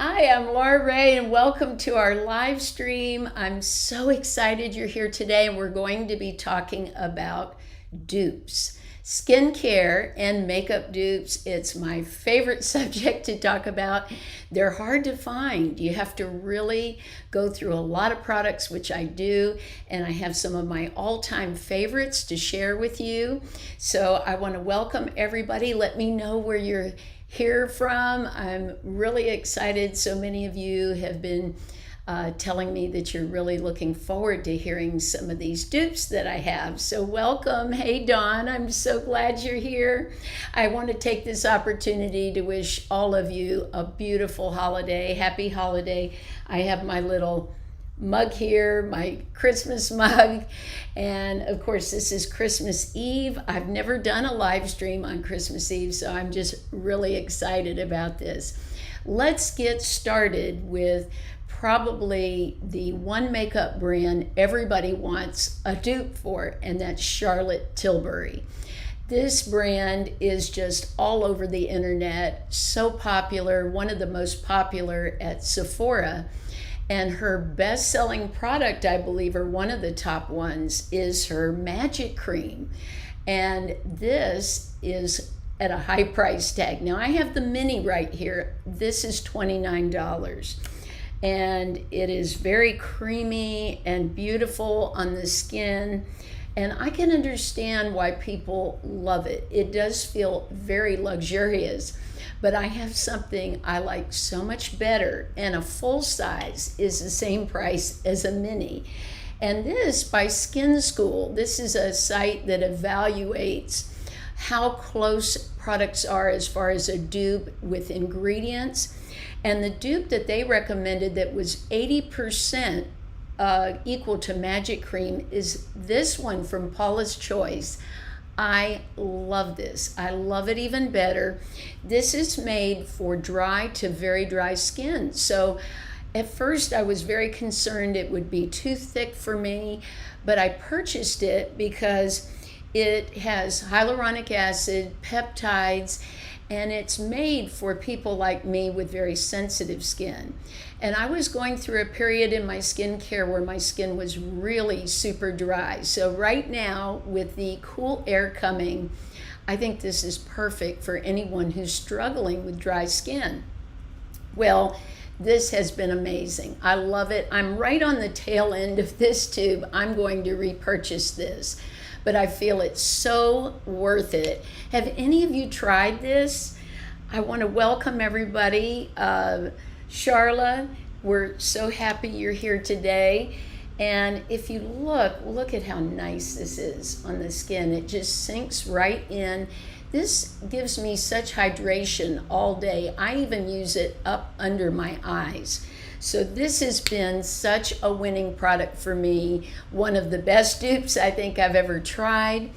Hi, I'm Laura Ray, and welcome to our live stream. I'm so excited you're here today, and we're going to be talking about dupes, skincare and makeup dupes. It's my favorite subject to talk about. They're hard to find. You have to really go through a lot of products, which I do, and I have some of my all-time favorites to share with you. So I want to welcome everybody. Let me know where you're here from. I'm really excited. So many of you have been telling me that you're really looking forward to hearing some of these dupes that I have. So welcome. Hey Dawn, I'm so glad you're here. I want to take this opportunity to wish all of you a beautiful holiday. Happy holiday. I have my little mug here, my Christmas mug, and of course this is Christmas Eve. I've never done a live stream on Christmas Eve, so I'm just really excited about this. Let's get started with probably the one makeup brand everybody wants a dupe for, and that's Charlotte Tilbury. This brand is just all over the internet, so popular, one of the most popular at Sephora. And her best-selling product, I believe, or one of the top ones, is her Magic Cream. And this is at a high price tag. Now, I have the mini right here. This is $29. And it is very creamy and beautiful on the skin. And I can understand why people love it. It does feel very luxurious. But I have something I like so much better, and a full size is the same price as a mini. And this by Skin School. This is a site that evaluates how close products are as far as a dupe with ingredients. And the dupe that they recommended that was 80% equal to Magic Cream is this one from Paula's Choice. I love this. I love it even better. This is made for dry to very dry skin. So at first I was very concerned it would be too thick for me, but I purchased it because it has hyaluronic acid, peptides, and it's made for people like me with very sensitive skin. And I was going through a period in my skincare where my skin was really super dry. So right now, with the cool air coming, I think this is perfect for anyone who's struggling with dry skin. Well, this has been amazing. I love it. I'm right on the tail end of this tube. I'm going to repurchase this, but I feel it's so worth it. Have any of you tried this? I want to welcome everybody. Charlotte, we're so happy you're here today. And if you look at how nice this is on the skin. It just sinks right in. This gives me such hydration all day. I even use it up under my eyes. So this has been such a winning product for me. One of the best dupes I think I've ever tried.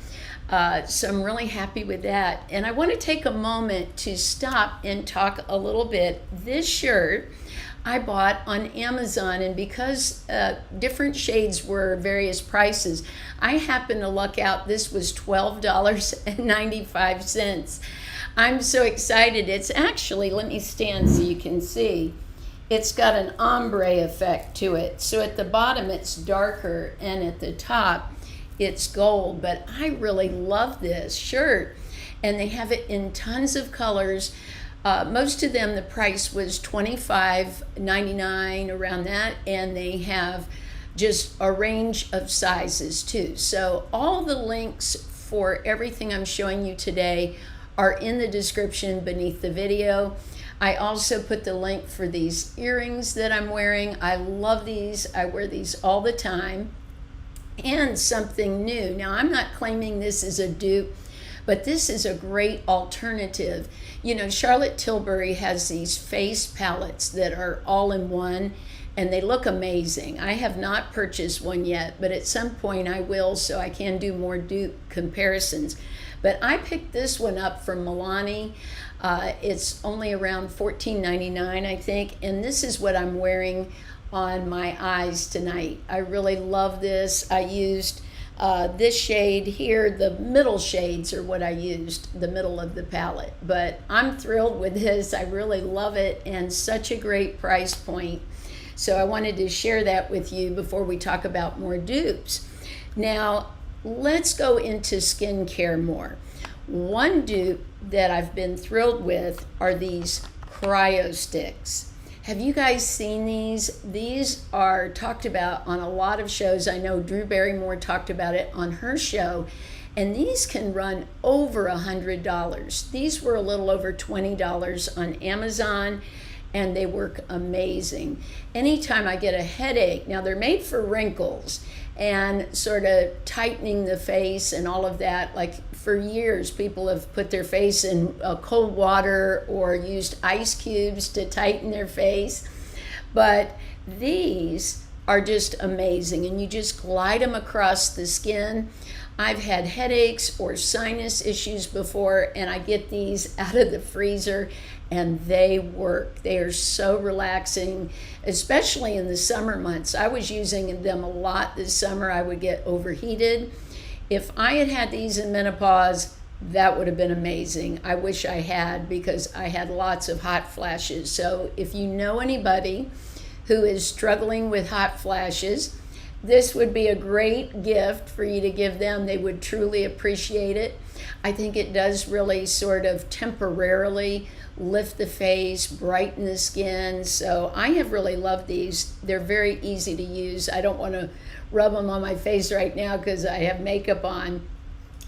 So I'm really happy with that. And I want to take a moment to stop and talk a little bit. This shirt I bought on Amazon, and because different shades were various prices, I happened to luck out. This was $12.95. I'm so excited. It's actually, let me stand so you can see. It's got an ombre effect to it. So at the bottom it's darker, and at the top it's gold. But I really love this shirt, and they have it in tons of colors. Most of them, the price was $25.99, around that, and they have just a range of sizes too. So all the links for everything I'm showing you today are in the description beneath the video. I also put the link for these earrings that I'm wearing. I love these. I wear these all the time. And something new. Now, I'm not claiming this is a dupe, but this is a great alternative. You know, Charlotte Tilbury has these face palettes that are all in one, and they look amazing. I have not purchased one yet, but at some point I will, so I can do more dupe comparisons. But I picked this one up from Milani. It's only around $14.99, I think, and this is what I'm wearing on my eyes tonight. I really love this. I used This shade here, the middle shades are what I used, the middle of the palette. But I'm thrilled with this. I really love it, and such a great price point. So I wanted to share that with you before we talk about more dupes. Now, let's go into skincare more. One dupe that I've been thrilled with are these Cryo Sticks. Have you guys seen these? These are talked about on a lot of shows. I know Drew Barrymore talked about it on her show, and these can run over $100. These were a little over $20 on Amazon, and they work amazing. Anytime I get a headache, now they're made for wrinkles and sort of tightening the face and all of that. Like for years, people have put their face in cold water or used ice cubes to tighten their face. But these are just amazing, and you just glide them across the skin. I've had headaches or sinus issues before, and I get these out of the freezer, and they work. They are so relaxing, especially in the summer months. I was using them a lot this summer. I would get overheated. If I had had these in menopause, that would have been amazing. I wish I had, because I had lots of hot flashes. So if you know anybody who is struggling with hot flashes, this would be a great gift for you to give them. They would truly appreciate it. I think it does really sort of temporarily lift the face, brighten the skin. So I have really loved these. They're very easy to use. I don't want to rub them on my face right now because I have makeup on.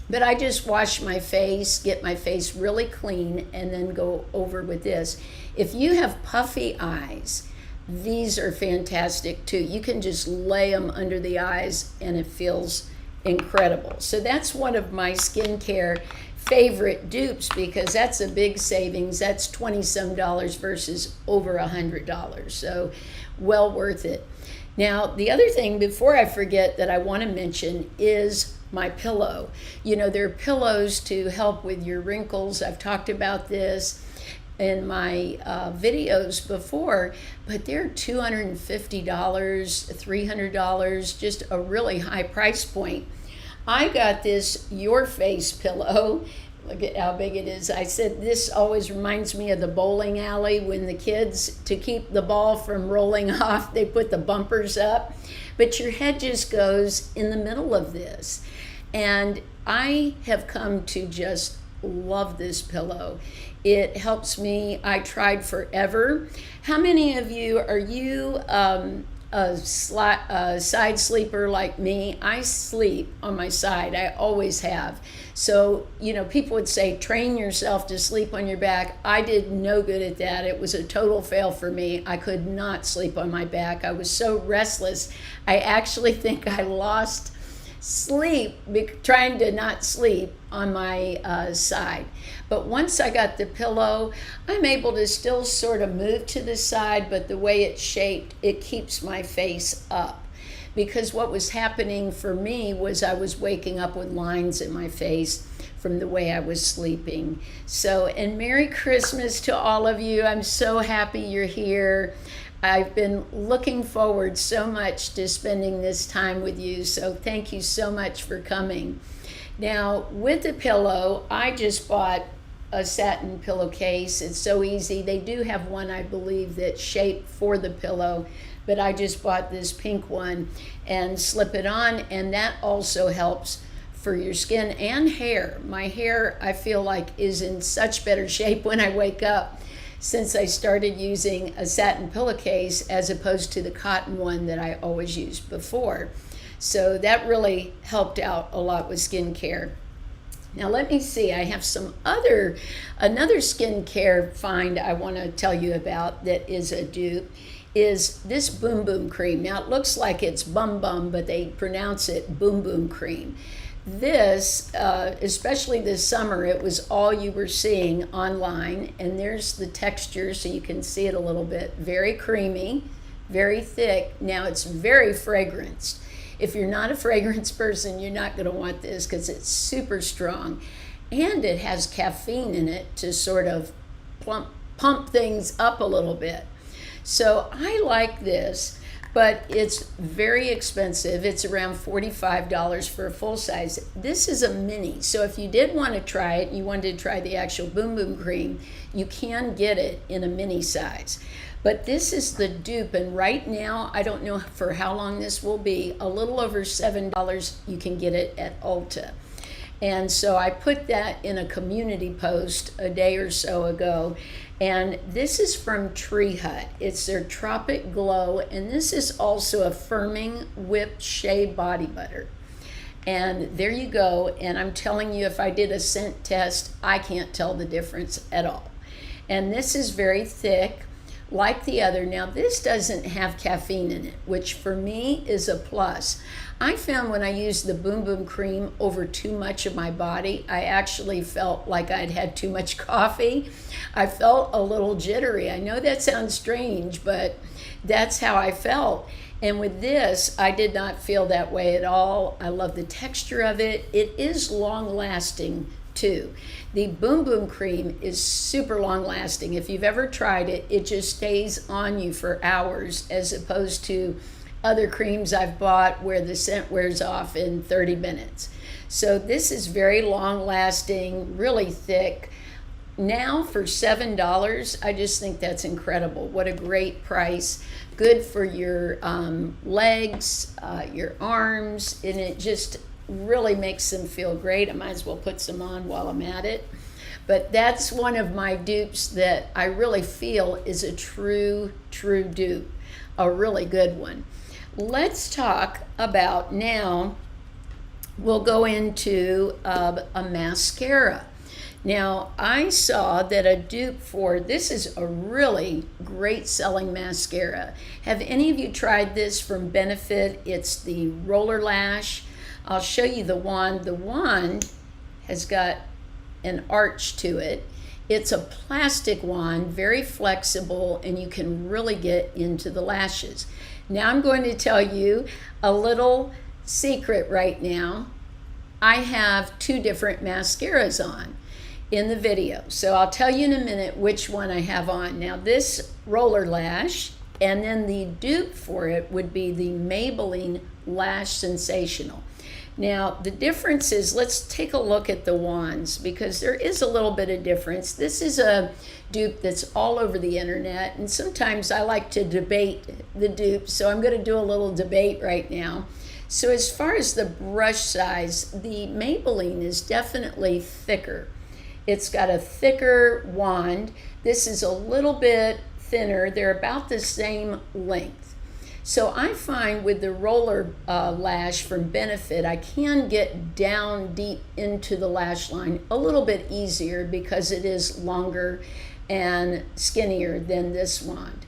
But I just wash my face, get my face really clean, and then go over with this. If you have puffy eyes, these are fantastic too. You can just lay them under the eyes and it feels incredible. So that's one of my skincare favorite dupes, because that's a big savings. That's $20-some versus over $100. So well worth it. Now, the other thing before I forget that I want to mention is my pillow. You know, there are pillows to help with your wrinkles. I've talked about this in my videos before, but they're $250, $300, just a really high price point. I got this Your Face pillow. Look at how big it is. I said this always reminds me of the bowling alley when the kids, to keep the ball from rolling off, they put the bumpers up. But your head just goes in the middle of this. And I have come to just love this pillow. It helps me. I tried forever. How many of you, are you a side sleeper like me? I sleep on my side. I always have. So, you know, people would say, train yourself to sleep on your back. I did no good at that. It was a total fail for me. I could not sleep on my back. I was so restless. I actually think I lost sleep trying to not sleep on my side. But once I got the pillow, I'm able to still sort of move to the side, but the way it's shaped, it keeps my face up. Because what was happening for me was I was waking up with lines in my face from the way I was sleeping. So, and Merry Christmas to all of you. I'm so happy you're here. I've been looking forward so much to spending this time with you, so thank you so much for coming. Now, with the pillow, I just bought a satin pillowcase. It's so easy. They do have one, I believe, that's shaped for the pillow, but I just bought this pink one and slip it on, and that also helps for your skin and hair. My hair, I feel like, is in such better shape when I wake up, since I started using a satin pillowcase as opposed to the cotton one that I always used before. So that really helped out a lot with skincare. Now let me see, I have another skincare find I want to tell you about that is a dupe, is this Bum Bum Cream. Now it looks like it's Bum Bum, but they pronounce it Bum Bum Cream. This, especially this summer, it was all you were seeing online, and there's the texture so you can see it a little bit. Very creamy, very thick. Now it's very fragranced. If you're not a fragrance person, you're not going to want this because it's super strong, and it has caffeine in it to sort of pump things up a little bit. So I like this. but it's very expensive. It's around $45 for a full size. This is a mini, so if you did want to try it, you wanted to try the actual Bum Bum Cream, you can get it in a mini size. But this is the dupe, and right now, I don't know for how long this will be, a little over $7 you can get it at Ulta. And so I put that in a community post a day or so ago. And this is from Tree Hut. It's their Tropic Glow, and this is also a firming whipped shea body butter. And there you go. And I'm telling you, if I did a scent test, I can't tell the difference at all. And this is very thick, like the other. Now, this doesn't have caffeine in it, which for me is a plus. I found when I used the Bum Bum Cream over too much of my body, I actually felt like I'd had too much coffee. I felt a little jittery. I know that sounds strange, but that's how I felt. And with this, I did not feel that way at all. I love the texture of it. It is long lasting too. The Bum Bum Cream is super long lasting. If you've ever tried it, it just stays on you for hours, as opposed to other creams I've bought where the scent wears off in 30 minutes. So this is very long lasting, really thick. Now for $7, I just think that's incredible. What a great price. Good for your legs, your arms, and it just really makes them feel great. I might as well put some on while I'm at it. But that's one of my dupes that I really feel is a true dupe, a really good one. Let's talk about now, we'll go into a mascara. Now, I saw that a dupe for, this is a really great selling mascara. Have any of you tried this from Benefit? It's the Roller Lash. I'll show you the wand. The wand has got an arch to it. It's a plastic wand, very flexible, and you can really get into the lashes. Now I'm going to tell you a little secret right now. I have two different mascaras on in the video. So I'll tell you in a minute which one I have on. Now this Roller Lash, and then the dupe for it would be the Maybelline Lash Sensational. Now the difference is, let's take a look at the wands, because there is a little bit of difference. This is a dupe that's all over the internet, and sometimes I like to debate the dupes, so I'm going to do a little debate right now. So as far as the brush size, the Maybelline is definitely thicker. It's got a thicker wand. This is a little bit thinner. They're about the same length. So I find with the Roller Lash from Benefit, I can get down deep into the lash line a little bit easier because it is longer and skinnier than this wand.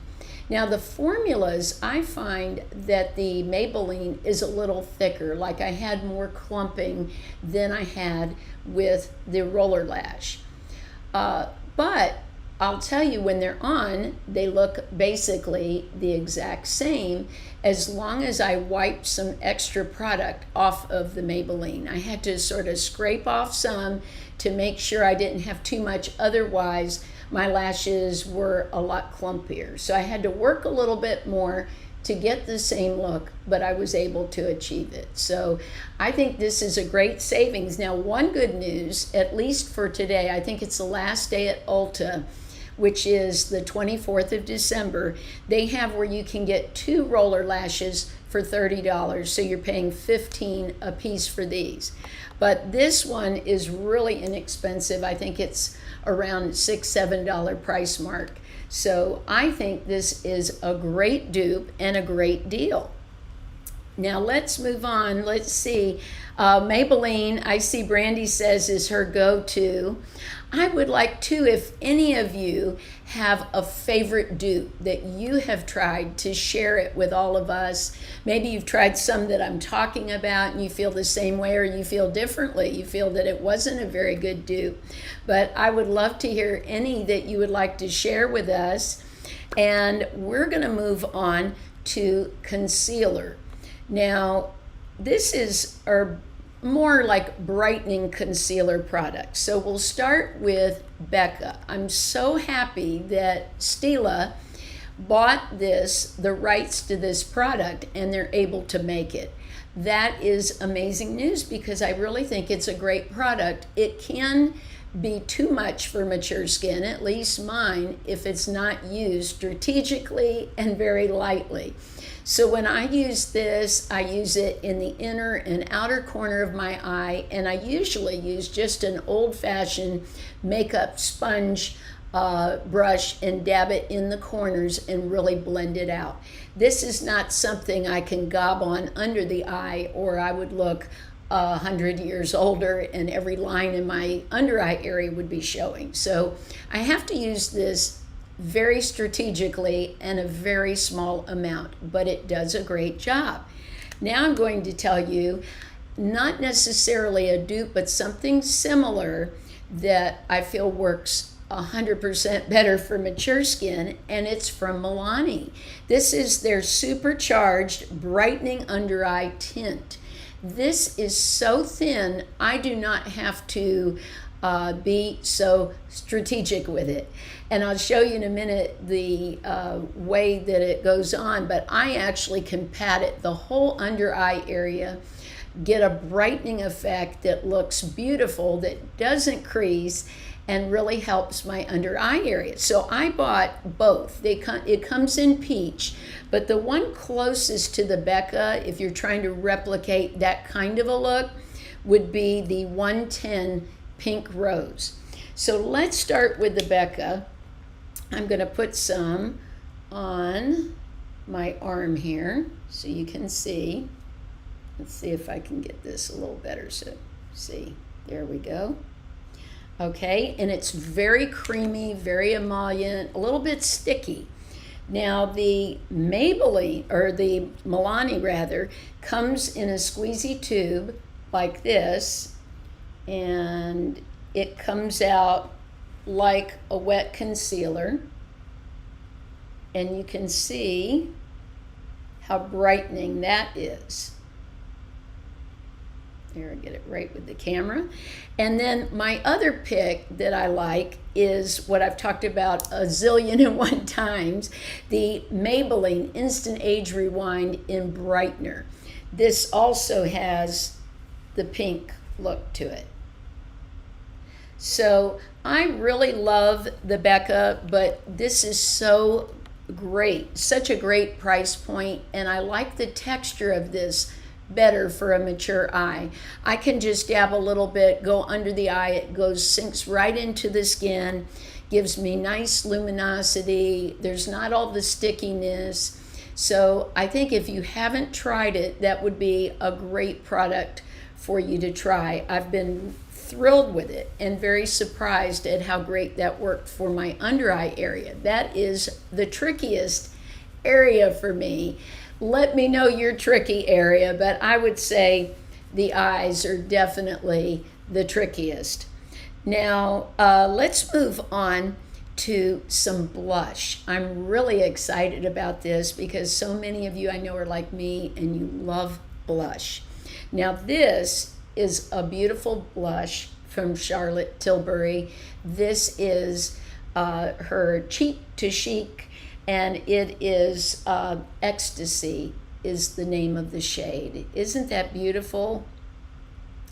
Now the formulas, I find that the Maybelline is a little thicker, like I had more clumping than I had with the Roller Lash. But I'll tell you, when they're on, they look basically the exact same, as long as I wiped some extra product off of the Maybelline. I had to sort of scrape off some to make sure I didn't have too much, otherwise my lashes were a lot clumpier. So I had to work a little bit more to get the same look, but I was able to achieve it. So I think this is a great savings. Now, one good news, at least for today, I think it's the last day at Ulta, which is the 24th of December, they have where you can get 2 Roller Lashes for $30. So you're paying $15 a piece for these. But this one is really inexpensive. I think it's around $6-7 price mark. So I think this is a great dupe and a great deal. Now let's move on. Let's see. Maybelline, I see Brandy says, is her go-to. I would like to, if any of you have a favorite dupe that you have tried, to share it with all of us. Maybe you've tried some that I'm talking about and you feel the same way, or you feel differently. You feel that it wasn't a very good dupe. But I would love to hear any that you would like to share with us. And we're going to move on to concealer. Now, this is our more like brightening concealer products. So we'll start with Becca. I'm so happy that Stila bought the rights to this product, and they're able to make it. That is amazing news because I really think it's a great product. It can be too much for mature skin, at least mine, if it's not used strategically and very lightly. So when I use this, I use it in the inner and outer corner of my eye, and I usually use just an old-fashioned makeup sponge brush and dab it in the corners and really blend it out. This is not something I can gob on under the eye, or I would look 100 years older and every line in my under eye area would be showing. So I have to use this very strategically and a very small amount, but it does a great job. Now I'm going to tell you, not necessarily a dupe, but something similar that I feel works 100% better for mature skin, and it's from Milani. This is their supercharged brightening under eye tint. This is so thin, I do not have to be so strategic with it. And I'll show you in a minute the way that it goes on, but I actually can pat it the whole under eye area, get a brightening effect that looks beautiful, that doesn't crease, and really helps my under eye area. So I bought both. It comes in peach, but the one closest to the Becca, if you're trying to replicate that kind of a look, would be the 110 Pink Rose. So let's start with the Becca. I'm going to put some on my arm here so you can see. Let's see if I can get this a little better. So see, there we go. Okay, and it's very creamy, very emollient, a little bit sticky. Now the Maybelline, or the Milani rather, comes in a squeezy tube like this, and it comes out like a wet concealer, and you can see how brightening that is. There, I get it right with the camera. And then my other pick that I like is what I've talked about a zillion and one times, the Maybelline Instant Age Rewind in Brightener. This also has the pink look to it. So I really love the Becca, but this is so great, such a great price point, and I like the texture of this better for a mature eye. I can just dab a little bit, go under the eye, it sinks right into the skin, gives me nice luminosity, there's not all the stickiness. So I think if you haven't tried it, that would be a great product for you to try. I've been thrilled with it and very surprised at how great that worked for my under eye area. That is the trickiest area for me. Let me know your tricky area, but I would say the eyes are definitely the trickiest. Now, let's move on to some blush. I'm really excited about this because so many of you I know are like me and you love blush. Now, this is a beautiful blush from Charlotte Tilbury. This is her Cheek to Chic, and it is Ecstasy is the name of the shade. Isn't that beautiful?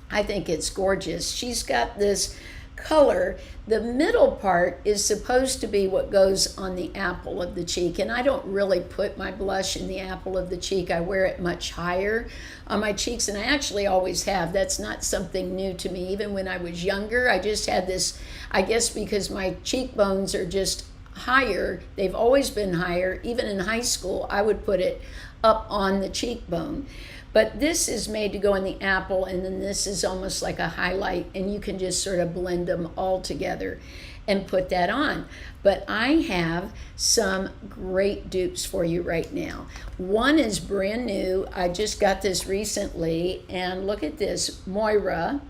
I think it's gorgeous. She's got this color. The middle part is supposed to be what goes on the apple of the cheek, and I don't really put my blush in the apple of the cheek. I wear it much higher on my cheeks, and I actually always have. That's not something new to me. Even when I was younger, I just had this, I guess because my cheekbones are just higher, they've always been higher. Even in high school, I would put it up on the cheekbone. But this is made to go in the apple, and then this is almost like a highlight, and you can just sort of blend them all together and put that on. But I have some great dupes for you right now. One is brand new. I just got this recently, and look at this, Moira.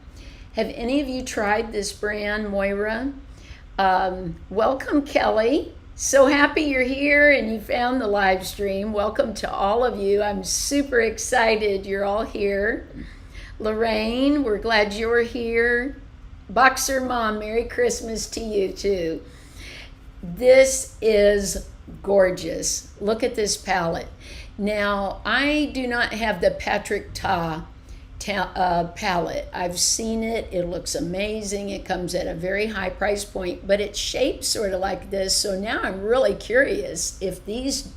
Have any of you tried this brand, Moira? Welcome, Kelly. So happy you're here and you found the live stream. Welcome to all of you. I'm super excited you're all here. Lorraine, we're glad you're here. Boxer Mom, Merry Christmas to you too. This is gorgeous. Look at this palette. Now, I do not have the Patrick Ta palette. I've seen it. It looks amazing. It comes at a very high price point, but it's shaped sort of like this. So now I'm really curious if these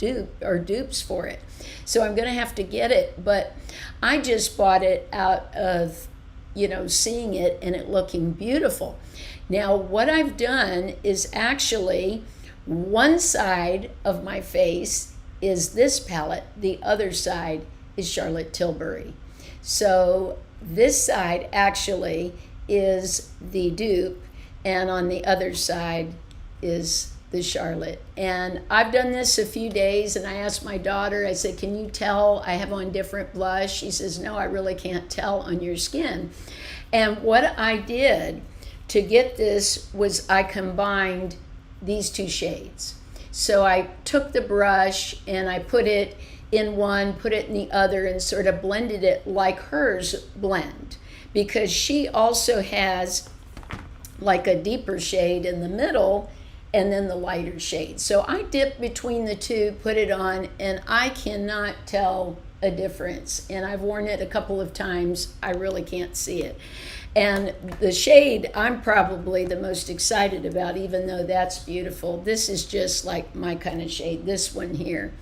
are dupes for it. So I'm going to have to get it, but I just bought it out of, seeing it and it looking beautiful. Now, what I've done is actually one side of my face is this palette. The other side is Charlotte Tilbury. So this side actually is the dupe, and on the other side is the Charlotte. And I've done this a few days, and I asked my daughter, I said, can you tell I have on different blush? She says, no, I really can't tell on your skin. And what I did to get this was I combined these two shades. So I took the brush and I put it in one, put it in the other, and sort of blended it like hers blend, because she also has like a deeper shade in the middle and then the lighter shade. So I dipped between the two, put it on, and I cannot tell a difference. And I've worn it a couple of times. I really can't see it. And the shade I'm probably the most excited about, even though that's beautiful. This is just like my kind of shade, this one here.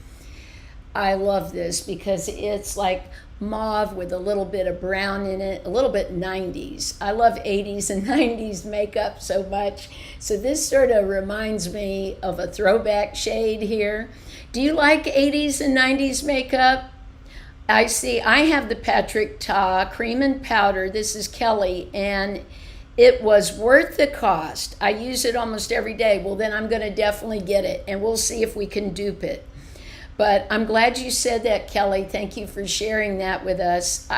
I love this because it's like mauve with a little bit of brown in it, a little bit 90s. I love 80s and 90s makeup so much. So this sort of reminds me of a throwback shade here. Do you like 80s and 90s makeup? I see I have the Patrick Ta Cream and Powder. This is Kelly, and it was worth the cost. I use it almost every day. Well, then I'm going to definitely get it, and we'll see if we can dupe it. But I'm glad you said that, Kelly. Thank you for sharing that with us.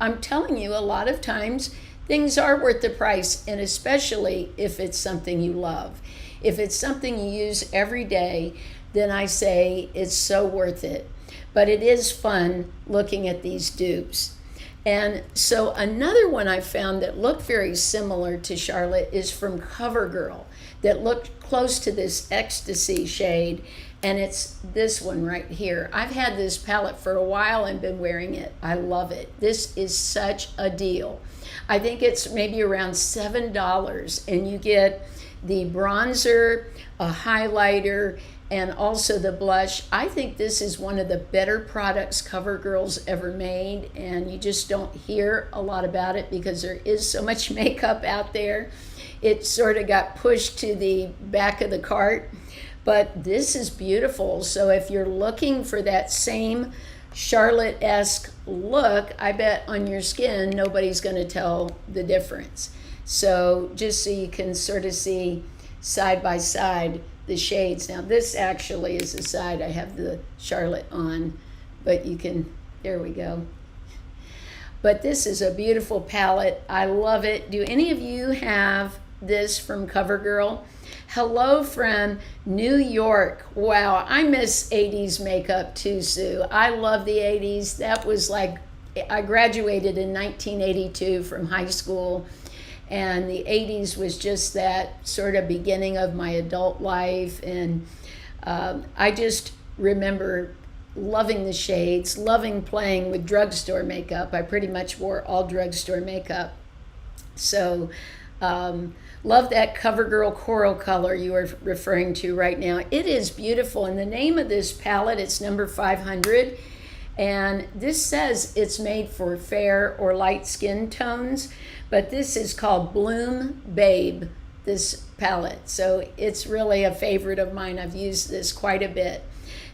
I'm telling you, a lot of times things are worth the price, and especially if it's something you love. If it's something you use every day, then I say it's so worth it. But it is fun looking at these dupes. And so another one I found that looked very similar to Charlotte is from CoverGirl, that looked close to this Ecstasy shade, and it's this one right here. I've had this palette for a while and been wearing it. I love it. This is such a deal. I think it's maybe around $7, and you get the bronzer, a highlighter, and also the blush. I think this is one of the better products CoverGirl's ever made, and you just don't hear a lot about it because there is so much makeup out there. It sort of got pushed to the back of the cart, but this is beautiful. So if you're looking for that same Charlotte-esque look, I bet on your skin nobody's going to tell the difference. So just so you can sort of see side by side the shades. Now this actually is the side I have the Charlotte on, but you can, there we go. But this is a beautiful palette. I love it. Do any of you have this from CoverGirl? Hello from New York. Wow, I miss 80s makeup too, Sue. I love the 80s. That was like, I graduated in 1982 from high school, and the 80s was just that sort of beginning of my adult life. And I just remember loving the shades, loving playing with drugstore makeup. I pretty much wore all drugstore makeup. So love that CoverGirl coral color you are referring to right now. It is beautiful. And the name of this palette, it's number 500. And this says it's made for fair or light skin tones, but this is called Bloom Babe, this palette. So it's really a favorite of mine. I've used this quite a bit.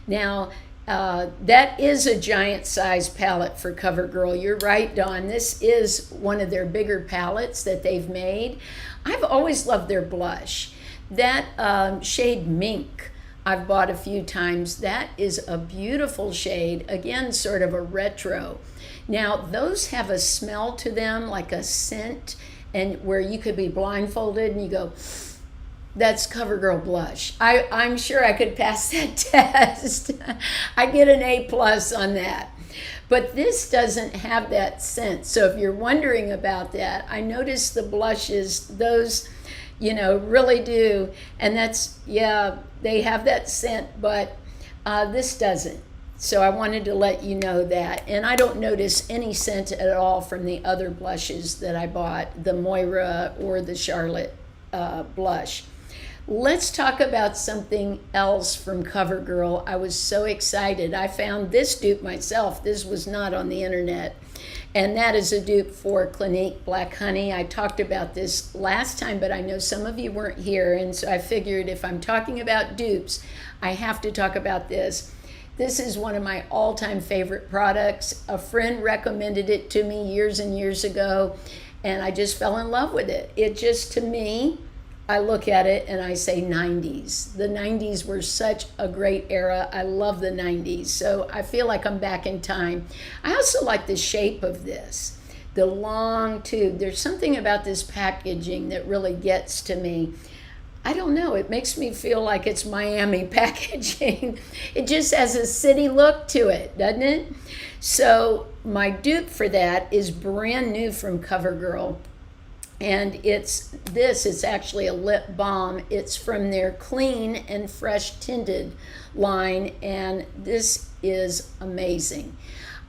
Now, that is a giant size palette for CoverGirl. You're right, Dawn. This is one of their bigger palettes that they've made. I've always loved their blush. That shade Mink, I've bought a few times. That is a beautiful shade. Again, sort of a retro. Now, those have a smell to them, like a scent, and where you could be blindfolded and you go, that's CoverGirl blush. I'm sure I could pass that test. I get an A+ on that. But this doesn't have that scent. So if you're wondering about that, I noticed the blushes, those you know, really do. And that's, yeah, they have that scent, but this doesn't. So I wanted to let you know that. And I don't notice any scent at all from the other blushes that I bought, the Moira or the Charlotte blush. Let's talk about something else from CoverGirl. I was so excited. I found this dupe myself. This was not on the internet. And that is a dupe for Clinique Black Honey. I talked about this last time, but I know some of you weren't here. And so I figured if I'm talking about dupes, I have to talk about this. This is one of my all-time favorite products. A friend recommended it to me years and years ago, and I just fell in love with it. It just, to me, I look at it and I say 90s. The 90s were such a great era. I love the 90s. So I feel like I'm back in time. I also like the shape of this, the long tube. There's something about this packaging that really gets to me. I don't know, it makes me feel like it's Miami packaging. It just has a city look to it, doesn't it? So my dupe for that is brand new from CoverGirl. And it's actually a lip balm. It's from their Clean and Fresh Tinted line, and this is amazing.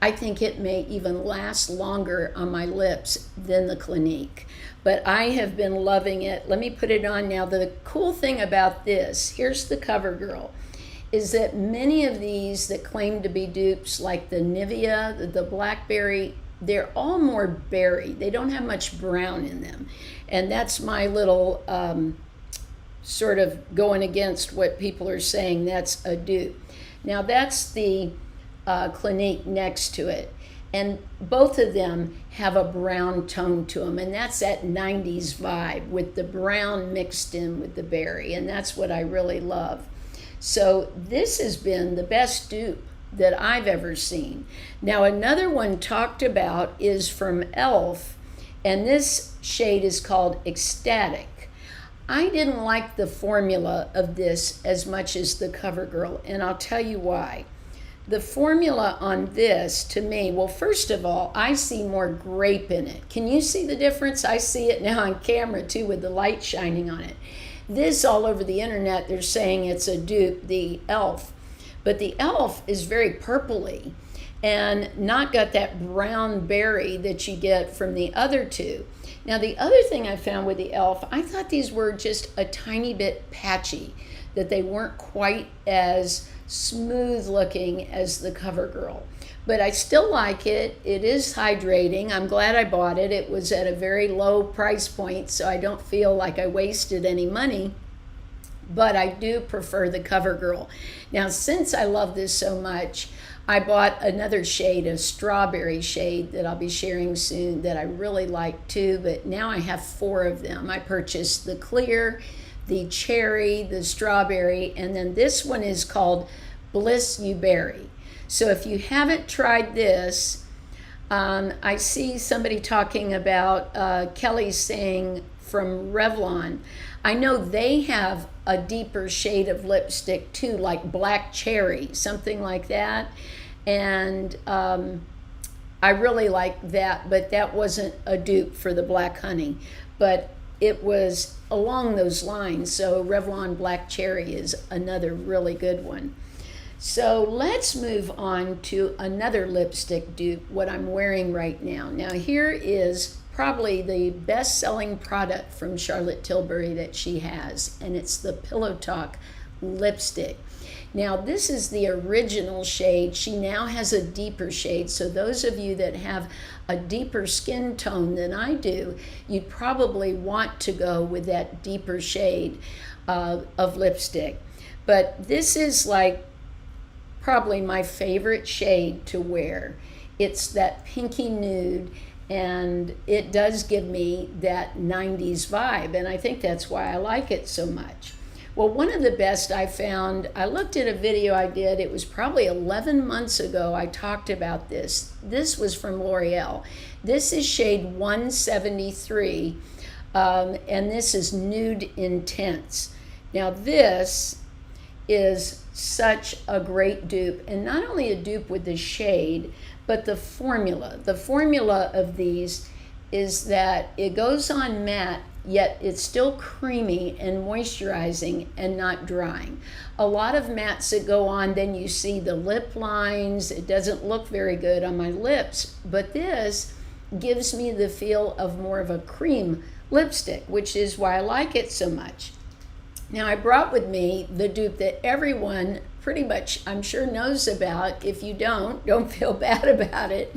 I think it may even last longer on my lips than the Clinique, but I have been loving it. Let me put it on now. The cool thing about this, here's the CoverGirl, is that many of these that claim to be dupes, like the Nivea, the Blackberry, they're all more berry. They don't have much brown in them. And that's my little sort of going against what people are saying that's a dupe. Now that's the Clinique next to it. And both of them have a brown tone to them. And that's that 90s vibe with the brown mixed in with the berry. And that's what I really love. So this has been the best dupe that I've ever seen. Now another one talked about is from e.l.f. and this shade is called Ecstatic. I didn't like the formula of this as much as the CoverGirl, and I'll tell you why. The formula on this, to me, well, first of all, I see more grape in it. Can you see the difference? I see it now on camera too with the light shining on it. This all over the internet, they're saying it's a dupe, the e.l.f. But the e.l.f. is very purpley and not got that brown berry that you get from the other two. Now, the other thing I found with the e.l.f., I thought these were just a tiny bit patchy, that they weren't quite as smooth looking as the CoverGirl. But I still like it. It is hydrating. I'm glad I bought it. It was at a very low price point, so I don't feel like I wasted any money. But I do prefer the CoverGirl. Now, since I love this so much, I bought another shade, a strawberry shade that I'll be sharing soon that I really like too, but now I have 4 of them. I purchased the clear, the cherry, the strawberry, and then this one is called Bliss You Berry. So if you haven't tried this, I see somebody talking about Kelly saying from Revlon. I know they have a deeper shade of lipstick too, like black cherry, something like that. And I really like that, but that wasn't a dupe for the Black Honey, but it was along those lines. So Revlon Black Cherry is another really good one. So let's move on to another lipstick dupe, what I'm wearing right now. Now here is probably the best-selling product from Charlotte Tilbury that she has, and it's the Pillow Talk lipstick. Now this is the original shade. She now has a deeper shade, so those of you that have a deeper skin tone than I do, you'd probably want to go with that deeper shade of lipstick. But this is like probably my favorite shade to wear. It's that pinky nude, and it does give me that 90s vibe, and I think that's why I like it so much. Well, one of the best I found, I looked at a video I did, it was probably 11 months ago I talked about this. This was from L'Oreal. This is shade 173, and this is Nude Intense. Now this is such a great dupe, and not only a dupe with the shade, but the formula of these is that it goes on matte yet it's still creamy and moisturizing and not drying. A lot of mattes that go on, then you see the lip lines. It doesn't look very good on my lips, but this gives me the feel of more of a cream lipstick, which is why I like it so much. Now, I brought with me the dupe that everyone pretty much, I'm sure, knows about. If you don't feel bad about it.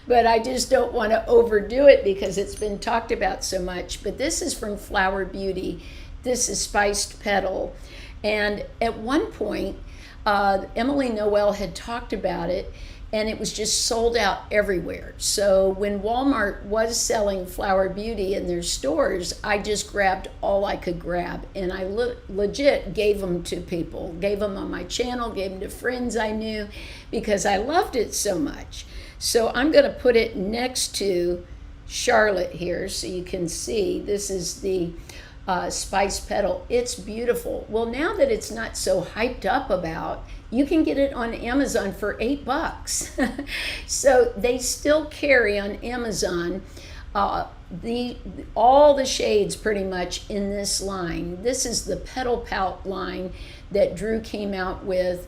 But I just don't want to overdo it because it's been talked about so much. But this is from Flower Beauty. This is Spiced Petal. And at one point, Emily Noel had talked about it, and it was just sold out everywhere. So when Walmart was selling Flower Beauty in their stores, I just grabbed all I could grab, and I legit gave them to people, gave them on my channel, gave them to friends I knew, because I loved it so much. So I'm gonna put it next to Charlotte here so you can see. This is the Spice Petal. It's beautiful. Well, now that it's not so hyped up about, you can get it on Amazon for $8. So they still carry on Amazon all the shades pretty much in this line. This is the Petal Pout line that Drew came out with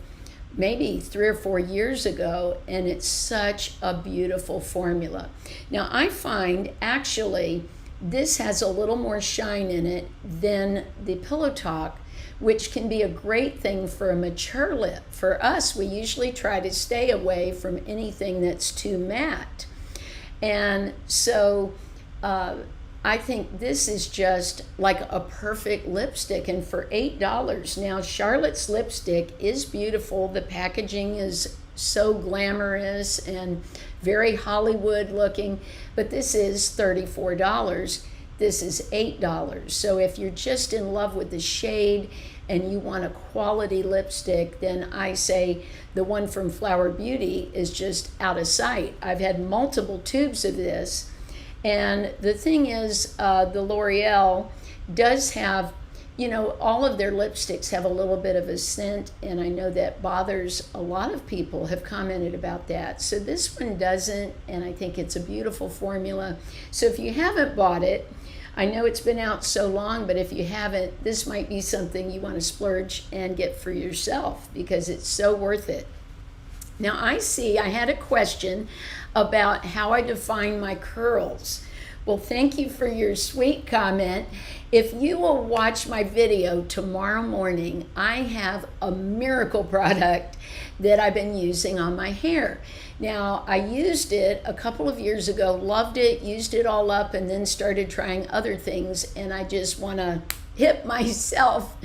maybe 3 or 4 years ago, and it's such a beautiful formula. Now I find actually this has a little more shine in it than the Pillow Talk, which can be a great thing for a mature lip. For us, we usually try to stay away from anything that's too matte. And so I think this is just like a perfect lipstick, and for $8. Now, Charlotte's lipstick is beautiful. The packaging is so glamorous and very Hollywood looking, but this is $34. This is $8. So if you're just in love with the shade and you want a quality lipstick, then I say the one from Flower Beauty is just out of sight. I've had multiple tubes of this, and the thing is, the L'Oreal does have, you know, all of their lipsticks have a little bit of a scent, and I know that bothers a lot of people, have commented about that. So this one doesn't, and I think it's a beautiful formula. So if you haven't bought it, I know it's been out so long, but if you haven't, this might be something you want to splurge and get for yourself because it's so worth it. Now I had a question about how I define my curls. Well, thank you for your sweet comment. If you will watch my video tomorrow morning, I have a miracle product that I've been using on my hair. Now, I used it a couple of years ago, loved it, used it all up, and then started trying other things, and I just want to hit myself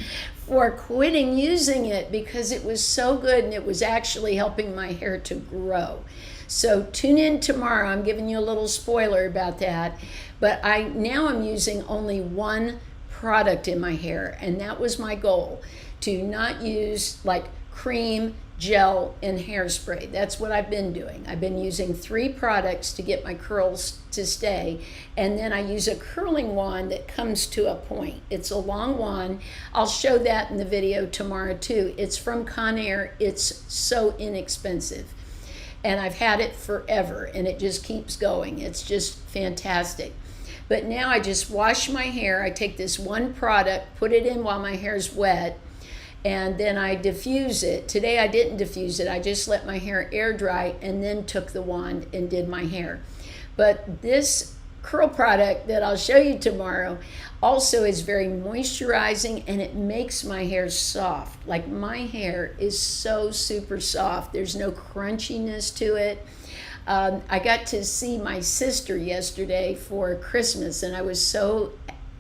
for quitting using it because it was so good and it was actually helping my hair to grow. So tune in tomorrow. I'm giving you a little spoiler about that. But now I'm using only one product in my hair, and that was my goal, to not use like cream, gel, and hairspray. That's what I've been doing. I've been using 3 products to get my curls to stay, and then I use a curling wand that comes to a point. It's a long wand. I'll show that in the video tomorrow too. It's from Conair. It's so inexpensive, and I've had it forever, and it just keeps going. It's just fantastic. But now I just wash my hair. I take this one product, put it in while my hair's wet, and then I diffuse it. Today I didn't diffuse it. I just let my hair air dry and then took the wand and did my hair. But this curl product that I'll show you tomorrow also is very moisturizing, and it makes my hair soft. Like, my hair is so super soft. There's no crunchiness to it. I got to see my sister yesterday for Christmas, and I was so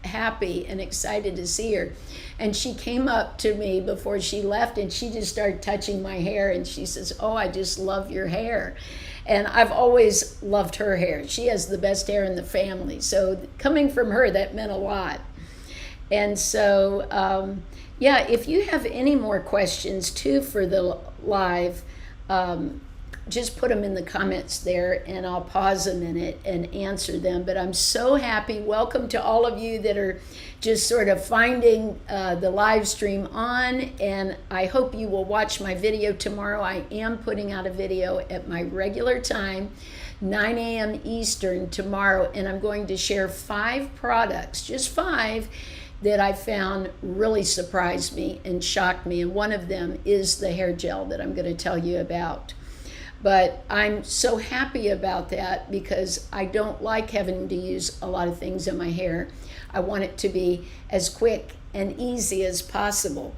happy and excited to see her. And she came up to me before she left, and she just started touching my hair, and she says, "Oh, I just love your hair." And I've always loved her hair. She has the best hair in the family. So coming from her, that meant a lot. And so, yeah, if you have any more questions too for the live, just put them in the comments there, and I'll pause a minute and answer them. But I'm so happy. Welcome to all of you that are just sort of finding the live stream on, and I hope you will watch my video tomorrow. I am putting out a video at my regular time, 9 a.m. Eastern tomorrow, and I'm going to share 5 products, just 5, that I found really surprised me and shocked me, and one of them is the hair gel that I'm going to tell you about. But I'm so happy about that because I don't like having to use a lot of things in my hair. I want it to be as quick and easy as possible.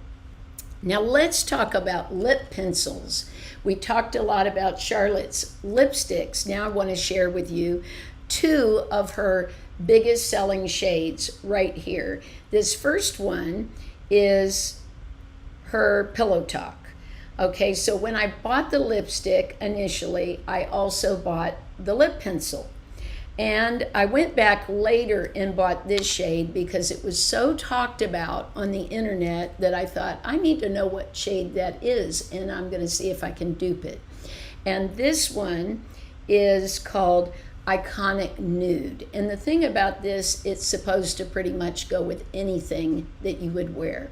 Now let's talk about lip pencils. We talked a lot about Charlotte's lipsticks. Now I want to share with you 2 of her biggest selling shades right here. This first one is her Pillow Talk. Okay, so when I bought the lipstick initially, I also bought the lip pencil. And I went back later and bought this shade because it was so talked about on the internet that I thought, I need to know what shade that is, and I'm going to see if I can dupe it. And this one is called Iconic Nude. And the thing about this, it's supposed to pretty much go with anything that you would wear.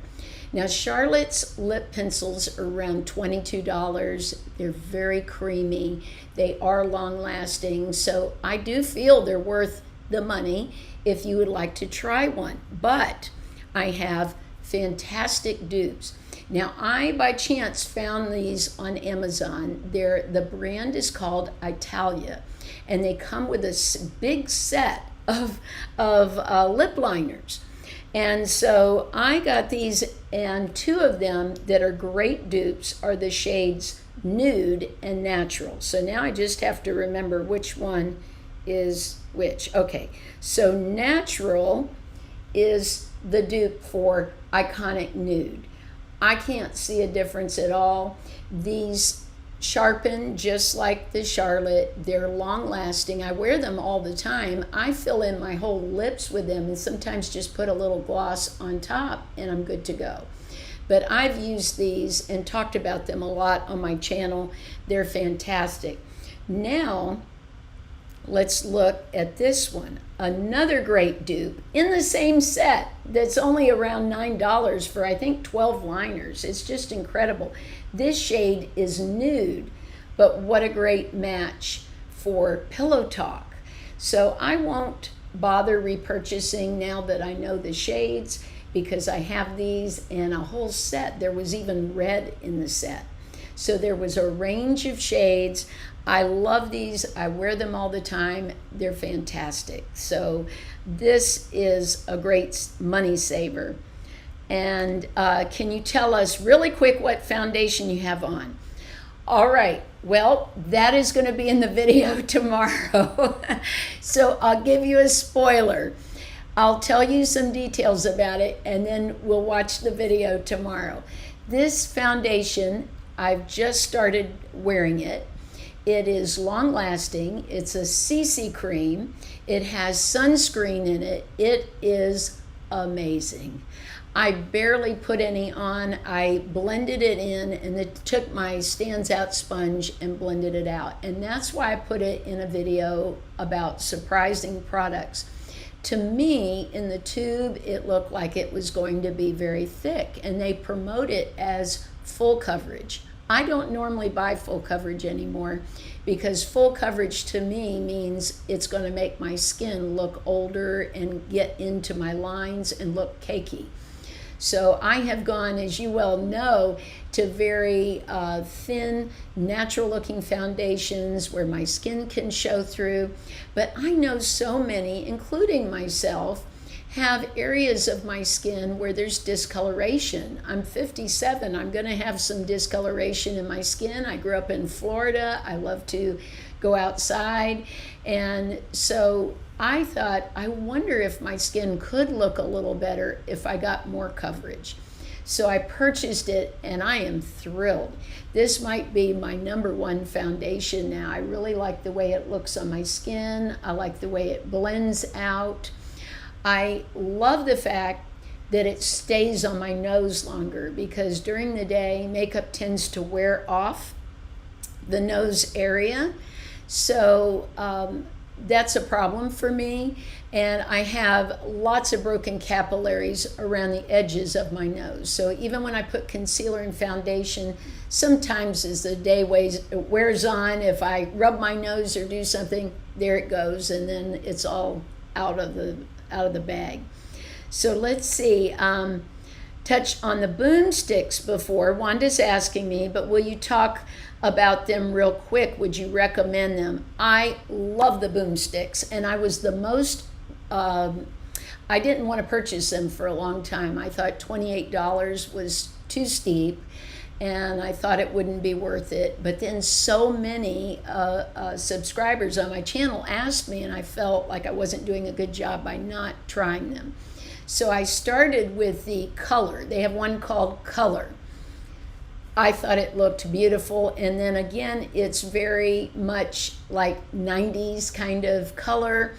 Now, Charlotte's lip pencils are around $22. They're very creamy. They are long lasting. So I do feel they're worth the money if you would like to try one. But I have fantastic dupes. Now, I, by chance, found these on Amazon. The brand is called Italia, and they come with a big set of lip liners. And so I got these, and 2 of them that are great dupes are the shades Nude and Natural. So now I just have to remember which one is which. Okay, so Natural is the dupe for Iconic Nude. I can't see a difference at all. These sharpen just like the Charlotte. They're long lasting. I wear them all the time. I fill in my whole lips with them and sometimes just put a little gloss on top and I'm good to go. But I've used these and talked about them a lot on my channel. They're fantastic. Now let's look at this one. Another great dupe in the same set that's only around $9 for I think 12 liners. It's just incredible. This shade is Nude, but what a great match for Pillow Talk. So I won't bother repurchasing now that I know the shades because I have these and a whole set. There was even red in the set. So there was a range of shades. I love these. I wear them all the time. They're fantastic. So this is a great money saver. And can you tell us really quick what foundation you have on? All right, well, that is going to be in the video tomorrow. So I'll give you a spoiler. I'll tell you some details about it, and then we'll watch the video tomorrow. This foundation, I've just started wearing it. It is long lasting. It's a CC cream. It has sunscreen in it. It is amazing. I barely put any on. I blended it in and then took my Stands Out sponge and blended it out. And that's why I put it in a video about surprising products. To me, in the tube, it looked like it was going to be very thick, and they promote it as full coverage. I don't normally buy full coverage anymore because full coverage to me means it's going to make my skin look older and get into my lines and look cakey. So I have gone, as you well know, to very thin, natural looking foundations where my skin can show through. But I know so many, including myself, have areas of my skin where there's discoloration. I'm 57, I'm gonna have some discoloration in my skin. I grew up in Florida, I love to go outside. And so I thought, I wonder if my skin could look a little better if I got more coverage. So I purchased it and I am thrilled. This might be my #1 foundation now. I really like the way it looks on my skin. I like the way it blends out. I love the fact that it stays on my nose longer because during the day, makeup tends to wear off the nose area. So that's a problem for me. And I have lots of broken capillaries around the edges of my nose. So even when I put concealer and foundation, sometimes as the day wears on, if I rub my nose or do something, there it goes, and then it's all out of the bag. So let's see. Touched on the Boom Sticks before. Wanda's asking me, but will you talk about them real quick? Would you recommend them? I love the Boom Sticks, and I was the most I didn't want to purchase them for a long time. I thought $28 was too steep, and I thought it wouldn't be worth it. But then so many subscribers on my channel asked me, and I felt like I wasn't doing a good job by not trying them. So I started with the Color. They have one called Color. I thought it looked beautiful, and then again, it's very much like 90s kind of color.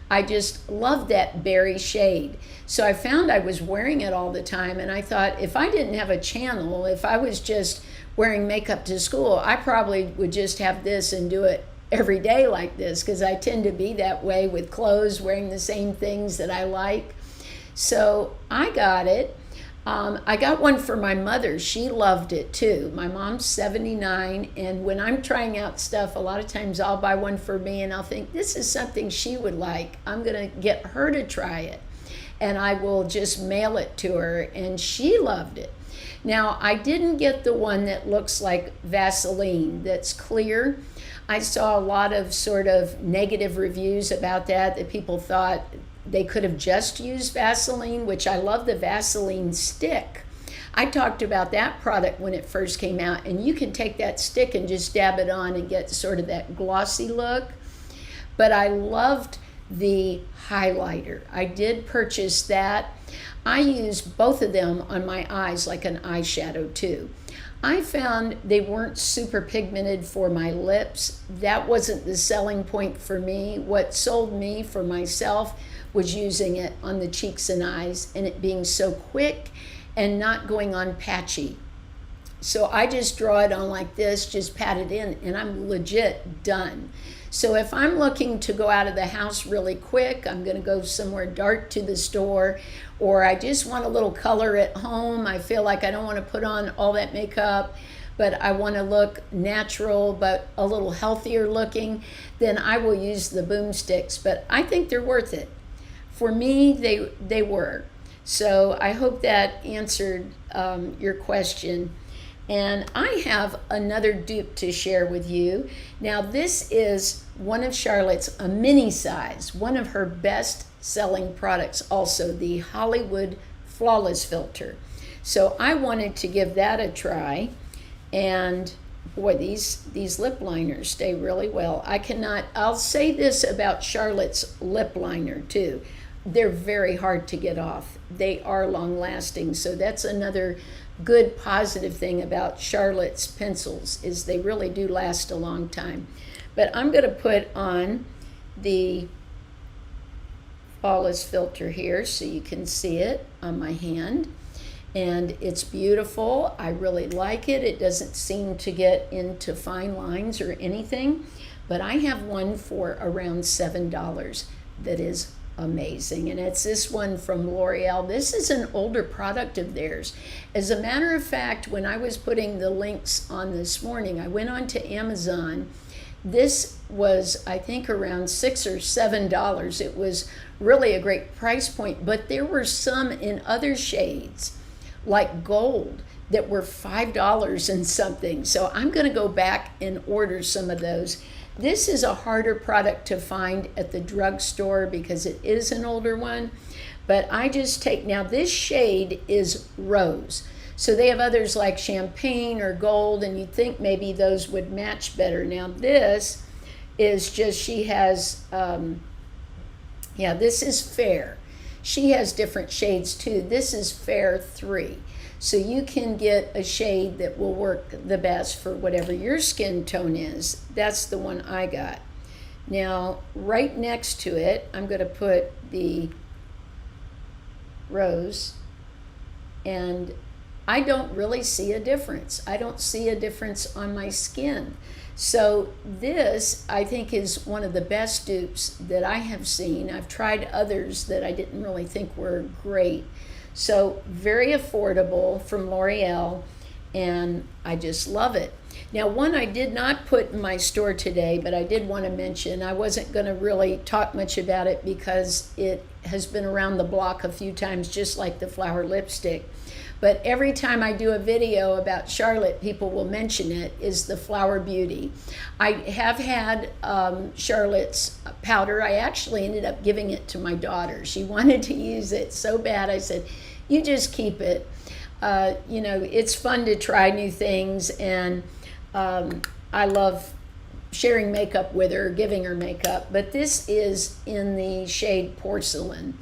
I just love that berry shade. So I found I was wearing it all the time, and I thought if I didn't have a channel, if I was just wearing makeup to school, I probably would just have this and do it every day like this, because I tend to be that way with clothes, wearing the same things that I like. So I got it. I got one for my mother. She loved it too. My mom's 79, and when I'm trying out stuff, a lot of times I'll buy one for me and I'll think this is something she would like. I'm gonna get her to try it, and I will just mail it to her, and she loved it. Now, I didn't get the one that looks like Vaseline, that's clear. I saw a lot of sort of negative reviews about that people thought they could have just used Vaseline, which I love the Vaseline stick. I talked about that product when it first came out, and you can take that stick and just dab it on and get sort of that glossy look. But I loved the highlighter. I did purchase that. I use both of them on my eyes like an eyeshadow too. I found they weren't super pigmented for my lips. That wasn't the selling point for me. What sold me for myself was using it on the cheeks and eyes, and it being so quick and not going on patchy. So I just draw it on like this, just pat it in, and I'm legit done. So if I'm looking to go out of the house really quick, I'm gonna go somewhere, dart to the store, or I just want a little color at home. I feel like I don't wanna put on all that makeup, but I wanna look natural, but a little healthier looking, then I will use the Boom Sticks, but I think they're worth it. For me, they were. So I hope that answered your question. And I have another dupe to share with you. Now this is one of Charlotte's, a mini size, one of her best selling products also, the Hollywood Flawless Filter. So I wanted to give that a try, and boy, these lip liners stay really well. I'll say this about Charlotte's lip liner too. They're very hard to get off. They are long lasting, so that's another good positive thing about Charlotte's pencils, is they really do last a long time. But I'm going to put on the Flawless filter here so you can see it on my hand, and it's beautiful. I really like it. It doesn't seem to get into fine lines or anything, but I have one for around $7 that is amazing, and it's this one from L'Oreal. This is an older product of theirs. As a matter of fact, when I was putting the links on this morning, I went on to Amazon. This was, I think, around $6 or $7. It was really a great price point, but there were some in other shades, like gold, that were $5 and something. So I'm going to go back and order some of those. This is a harder product to find at the drugstore because it is an older one, but I just take, now this shade is rose. So they have others like champagne or gold, and you'd think maybe those would match better. Now this is just, she has, this is fair. She has different shades too. This is fair 3. So you can get a shade that will work the best for whatever your skin tone is. That's the one I got. Now, right next to it, I'm going to put the rose, and I don't really see a difference. I don't see a difference on my skin. So this, I think, is one of the best dupes that I have seen. I've tried others that I didn't really think were great. So very affordable from L'Oreal, and I just love it. Now, one I did not put in my store today, but I did want to mention, I wasn't going to really talk much about it because it has been around the block a few times, just like the flower lipstick. But every time I do a video about Charlotte, people will mention it, is the Flower Beauty. I have had Charlotte's powder. I actually ended up giving it to my daughter. She wanted to use it so bad. I said, you just keep it. You know, it's fun to try new things, and I love sharing makeup with her, giving her makeup. But this is in the shade Porcelain.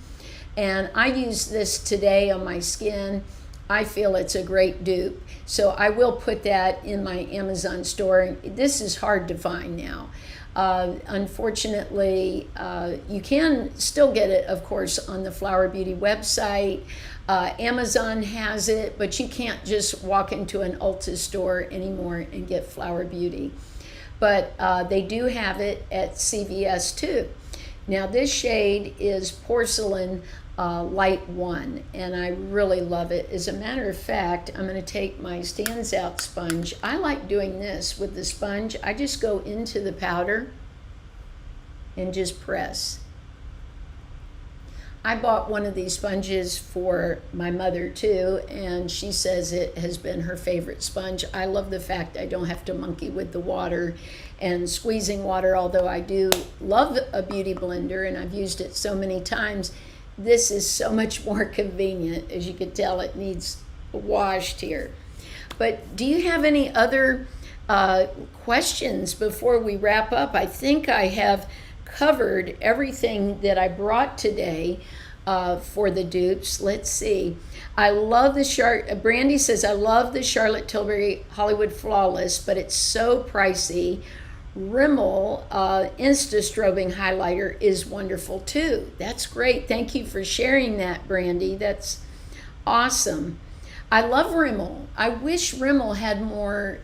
And I used this today on my skin. I feel it's a great dupe. So I will put that in my Amazon store. This is hard to find now. Unfortunately, you can still get it, of course, on the Flower Beauty website. Amazon has it, but you can't just walk into an Ulta store anymore and get Flower Beauty. But they do have it at CVS too. Now this shade is Porcelain Light 1, and I really love it. As a matter of fact, I'm going to take my Stands Out sponge. I like doing this with the sponge. I just go into the powder and just press. I bought one of these sponges for my mother too, and she says it has been her favorite sponge. I love the fact I don't have to monkey with the water and squeezing water, although I do love a beauty blender and I've used it so many times. This is so much more convenient. As you can tell, it needs washed here. But do you have any other questions before we wrap up? I think I have covered everything that I brought today for the dupes. Let's see. I love the Brandy says, I love the Charlotte Tilbury Hollywood Flawless, but it's so pricey. Rimmel Insta Strobing Highlighter is wonderful too. That's great. Thank you for sharing that, Brandy. That's awesome. I love Rimmel. I wish Rimmel had more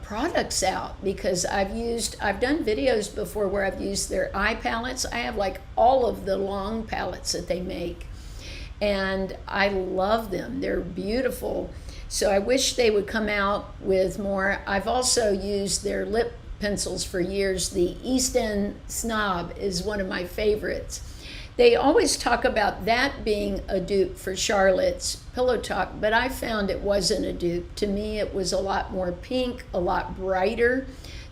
products out, because I've done videos before where I've used their eye palettes. I have like all of the long palettes that they make, and I love them. They're beautiful. So I wish they would come out with more. I've also used their lip pencils for years. The East End Snob is one of my favorites. They always talk about that being a dupe for Charlotte's Pillow Talk, but I found it wasn't a dupe. To me, it was a lot more pink, a lot brighter,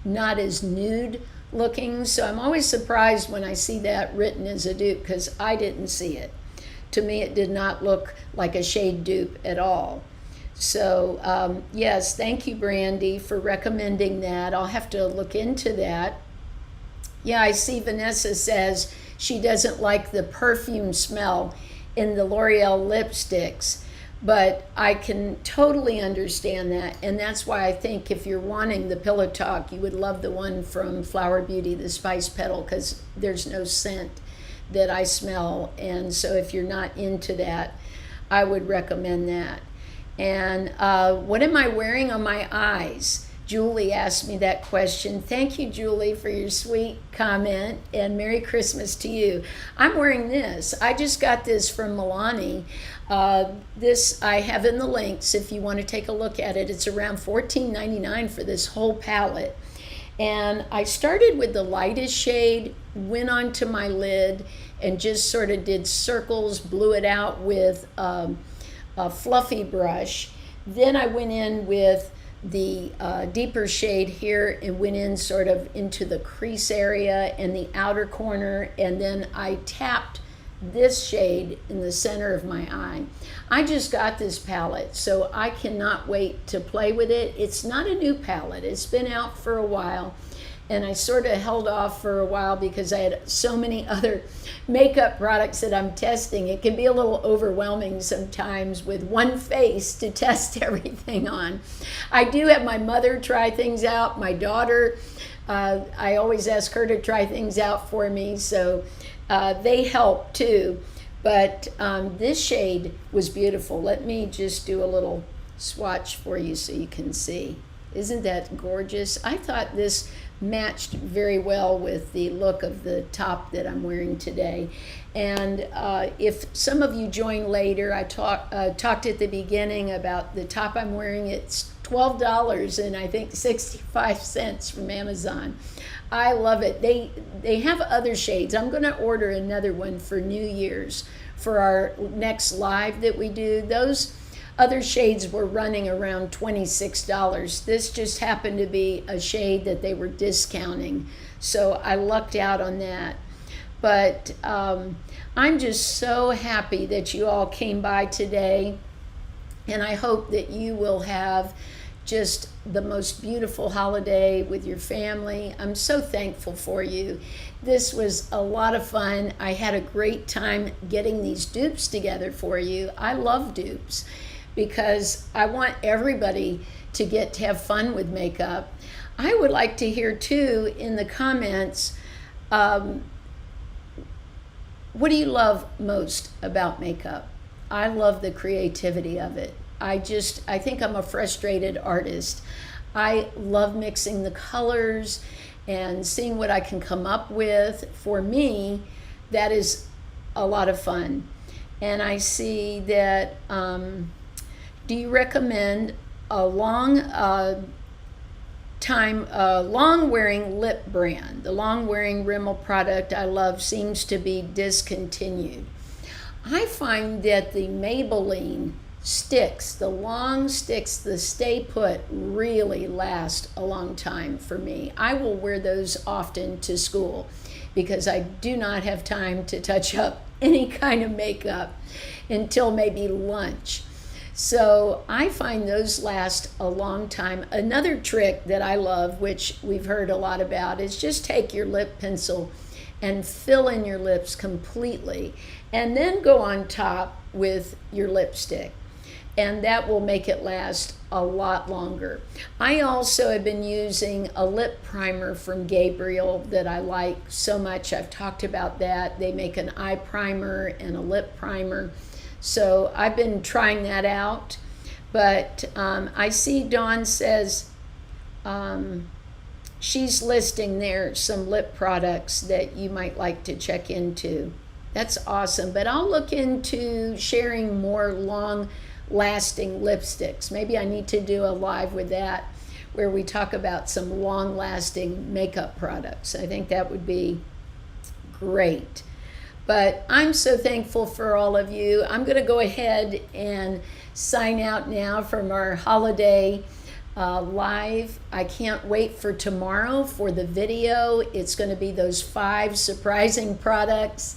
not as nude looking. So I'm always surprised when I see that written as a dupe, because I didn't see it. To me, it did not look like a shade dupe at all. So yes, thank you, Brandy, for recommending that. I'll have to look into that. Yeah, I see Vanessa says she doesn't like the perfume smell in the L'Oreal lipsticks, but I can totally understand that. And that's why I think if you're wanting the Pillow Talk, you would love the one from Flower Beauty, the Spice Petal, because there's no scent that I smell. And so if you're not into that, I would recommend that. And what am I wearing on my eyes? Julie asked me that question. Thank you, Julie, for your sweet comment, and Merry Christmas to you. I'm wearing this. I just got this from Milani. This I have in the links if you want to take a look at it. It's around $14.99 for this whole palette. And I started with the lightest shade, went onto my lid, and just sort of did circles, blew it out with a fluffy brush. Then I went in with the deeper shade here and went in sort of into the crease area and the outer corner, and then I tapped this shade in the center of my eye. I just got this palette, so I cannot wait to play with it. It's not a new palette. It's been out for a while, and I sort of held off for a while because I had so many other makeup products that I'm testing. It can be a little overwhelming sometimes with one face to test everything on. I do have my mother try things out, my daughter. I always ask her to try things out for me, so they help too. But this shade was beautiful. Let me just do a little swatch for you so you can see. Isn't that gorgeous? I thought this matched very well with the look of the top that I'm wearing today. And if some of you join later, I talked at the beginning about the top I'm wearing. It's $12 and I think 65 cents from Amazon. I love it. They have other shades. I'm going to order another one for New Year's for our next live that we do. Those other shades were running around $26. This just happened to be a shade that they were discounting, so I lucked out on that. But I'm just so happy that you all came by today, and I hope that you will have just the most beautiful holiday with your family. I'm so thankful for you. This was a lot of fun. I had a great time getting these dupes together for you. I love dupes because I want everybody to get to have fun with makeup. I would like to hear too in the comments, what do you love most about makeup? I love the creativity of it. I think I'm a frustrated artist. I love mixing the colors and seeing what I can come up with. For me, that is a lot of fun. And I see that, do you recommend a long wearing lip brand? The long wearing Rimmel product I love seems to be discontinued. I find that the Maybelline sticks, the long sticks, the stay put really last a long time for me. I will wear those often to school because I do not have time to touch up any kind of makeup until maybe lunch. So I find those last a long time. Another trick that I love, which we've heard a lot about, is just take your lip pencil and fill in your lips completely and then go on top with your lipstick. And that will make it last a lot longer. I also have been using a lip primer from Gabriel that I like so much. I've talked about that. They make an eye primer and a lip primer. So I've been trying that out. But I see Dawn says she's listing there some lip products that you might like to check into. That's awesome. But I'll look into sharing more long-lasting lipsticks. Maybe I need to do a live with that where we talk about some long-lasting makeup products. I think that would be great. But I'm so thankful for all of you. I'm going to go ahead and sign out now from our holiday live. I can't wait for tomorrow for the video. It's going to be those 5 surprising products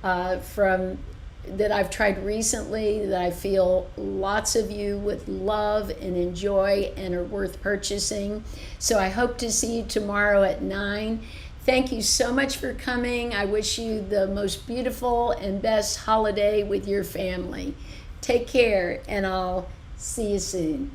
that I've tried recently that I feel lots of you would love and enjoy and are worth purchasing. So I hope to see you tomorrow at 9. Thank you so much for coming. I wish you the most beautiful and best holiday with your family. Take care, and I'll see you soon.